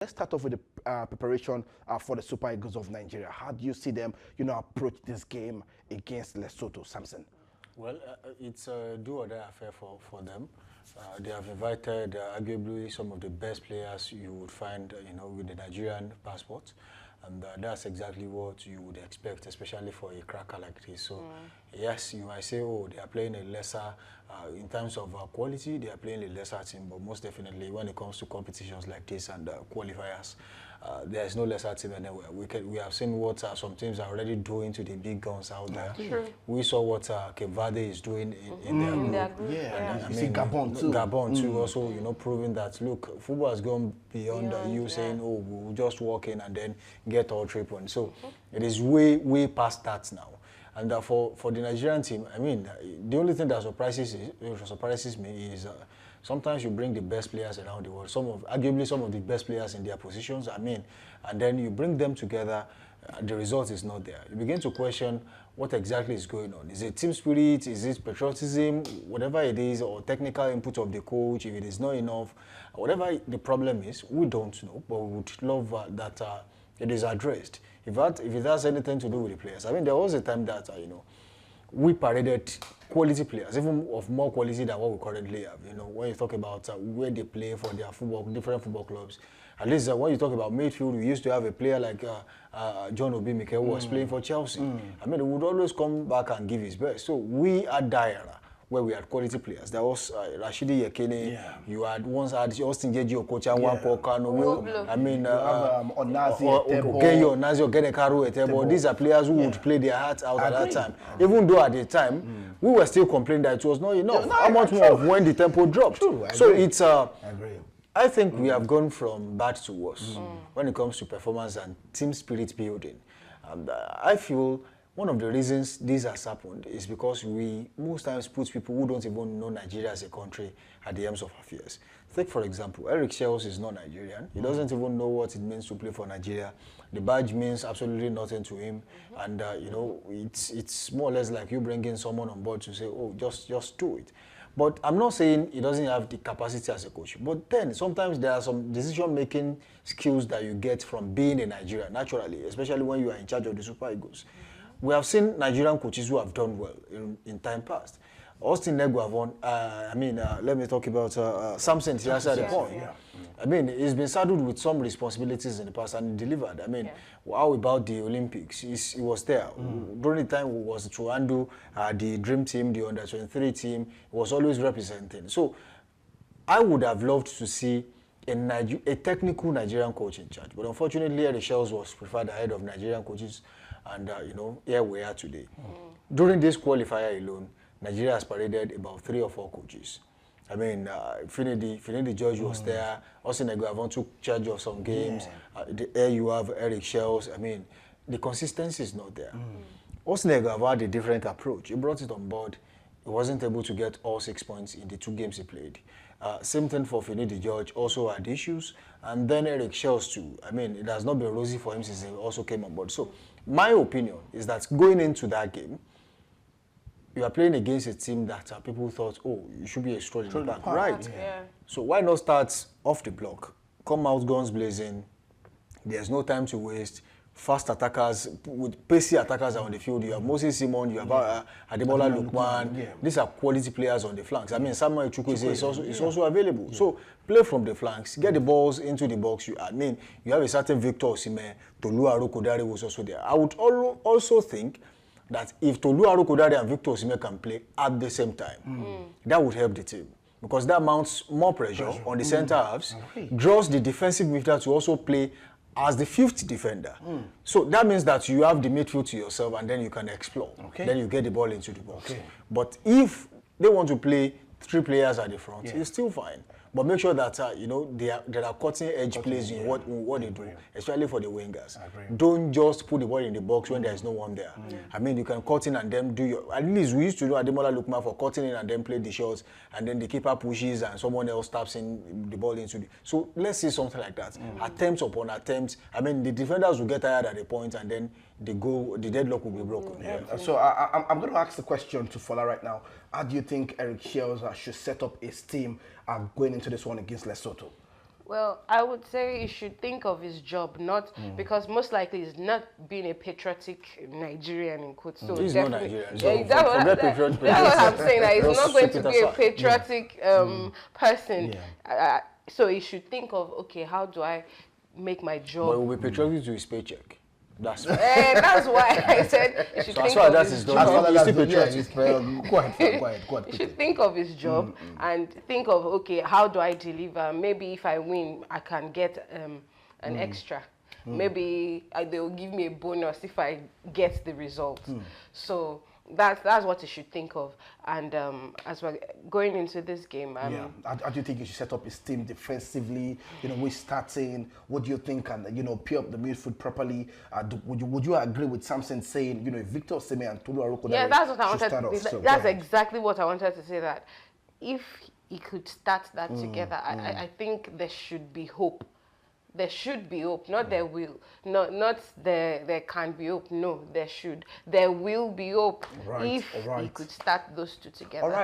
Let's start off with the preparation for the Super Eagles of Nigeria. How do you see them, approach this game against Lesotho, Samson? Well, it's a do-or-die affair for them. They have invited arguably some of the best players you would find, with the Nigerian passport. And that's exactly what you would expect, especially for a cracker like this. So, yes, you might say, oh, they are playing a lesser, in terms of quality, they are playing a lesser team. But most definitely, when it comes to competitions like this and qualifiers, there is no lesser team anywhere. We have seen what some teams are already doing to the big guns out there. True. We saw what Cape Verde is doing in their group. Yeah, And, you see Gabon too. Gabon too, also, proving that, look, football has gone beyond you saying, oh, we'll just walk in and then get all 3 points. So it is way past that now. And for the Nigerian team, I mean, the only thing that surprises me is sometimes you bring the best players around the world, arguably some of the best players in their positions, and then you bring them together, the result is not there. You begin to question what exactly is going on. Is it team spirit? Is it patriotism? Whatever it is, or technical input of the coach, if it is not enough, whatever the problem is, we don't know, but we would love that it is addressed. If it has anything to do with the players. I mean, there was a time that, we paraded quality players, even of more quality than what we currently have. When you talk about where they play for their different football clubs, at least when you talk about midfield, we used to have a player like John Obi Mikel who was playing for Chelsea. I mean, he would always come back and give his best. So we at Diara, where we had quality players. There was Rashidi Yekene. Yeah. You had once had Austin Jeji Okocha, Nwankwo Kanu. I mean, Onazi Ogenekaru Etebo. These are players who would play their hearts out at that time. Even though at the time, we were still complaining that it was not enough. How much more of when the tempo dropped? True, so it's I think we have gone from bad to worse when it comes to performance and team spirit building. And I feel one of the reasons this has happened is because we most times put people who don't even know Nigeria as a country at the helms of affairs. Take, for example, Eric Shells is not Nigerian. He doesn't even know what it means to play for Nigeria. The badge means absolutely nothing to him. And, it's more or less like you bringing someone on board to say, oh, just do it. But I'm not saying he doesn't have the capacity as a coach. But then sometimes there are some decision-making skills that you get from being in Nigeria, naturally, especially when you are in charge of the Super Eagles. We have seen Nigerian coaches who have done well in time past. Austin Negwavon, let me talk about Samson Tiasa at the point. Yeah. I mean, he's been saddled with some responsibilities in the past and he delivered. I mean, how about the Olympics? He was there. During the time he was to handle the Dream Team, the Under-23 team, he was always representing. So I would have loved to see a technical Nigerian coach in charge. But unfortunately, Eric Shells was preferred ahead of Nigerian coaches. And, here we are today. During this qualifier alone, Nigeria has paraded about 3 or 4 coaches. I mean, Finidi George was there. Austin Negwavon took charge of some games. There you have Eric Shells. I mean, the consistency is not there. Austin Negwavon had a different approach. He brought it on board. He wasn't able to get all 6 points in the 2 games he played. Same thing for Finidi George, also had issues. And then Eric Shells too. I mean, it has not been rosy for him since he also came on board. So my opinion is that going into that game, you are playing against a team that people thought, oh, you should be a strong in the back. Right. Yeah. So why not start off the block? Come out guns blazing. There's no time to waste. Fast attackers, with pacey attackers are on the field. You have Moses Simon, you have Adebola Lukman. Yeah. These are quality players on the flanks. I mean, Samuel Chukwueze is also available. Yeah. So play from the flanks, get the balls into the box. You have a certain Victor Osimhen, Tolu Arokodare was also there. I would also think that if Tolu Arokodare and Victor Osimhen can play at the same time, that would help the team. Because that mounts more pressure on the center halves, draws the defensive midfielder to also play as the 5th defender. So that means that you have the midfield to yourself and then you can explore. Then you get the ball into the box. But if they want to play 3 players at the front, it's still fine. But make sure that there are cutting-edge plays in what they do, especially for the wingers. Don't just put the ball in the box when there is no one there. I mean, you can cut in and then do your... At least we used to do Ademola Lookman for cutting in and then play the shots, and then the keeper pushes and someone else taps in the ball into the... So let's see something like that. Attempts upon attempts. I mean, the defenders will get tired at a point and then the deadlock will be broken. So I'm going to ask the question to Fola right now. How do you think Eric Shells should set up his team going into this one against Lesotho? Well, I would say he should think of his job, not because most likely he's not being a patriotic Nigerian in quotes. So He's not Nigerian. So yeah, that's what I'm saying. That he's not going to be a patriotic person. Yeah. So he should think of, okay, how do I make my job? But it will be patriotic to his paycheck. That's that's why I said he should think of his job. Go ahead. He should think of his job and think of, okay, how do I deliver? Maybe if I win, I can get an extra. Maybe they will give me a bonus if I get the result. So that's what he should think of. And as we're going into this game, how do you think you should set up his team defensively? We're starting. What do you think? And pair up the midfield properly. Would you agree with Samson saying, if Victor Osimhen and Tolu Aroko? Yeah, that's what I wanted. That's exactly what I wanted to say. That if he could start that together, I think there should be hope. There should be hope, not there will, not there can be hope. No, there will be hope if he could start those two together.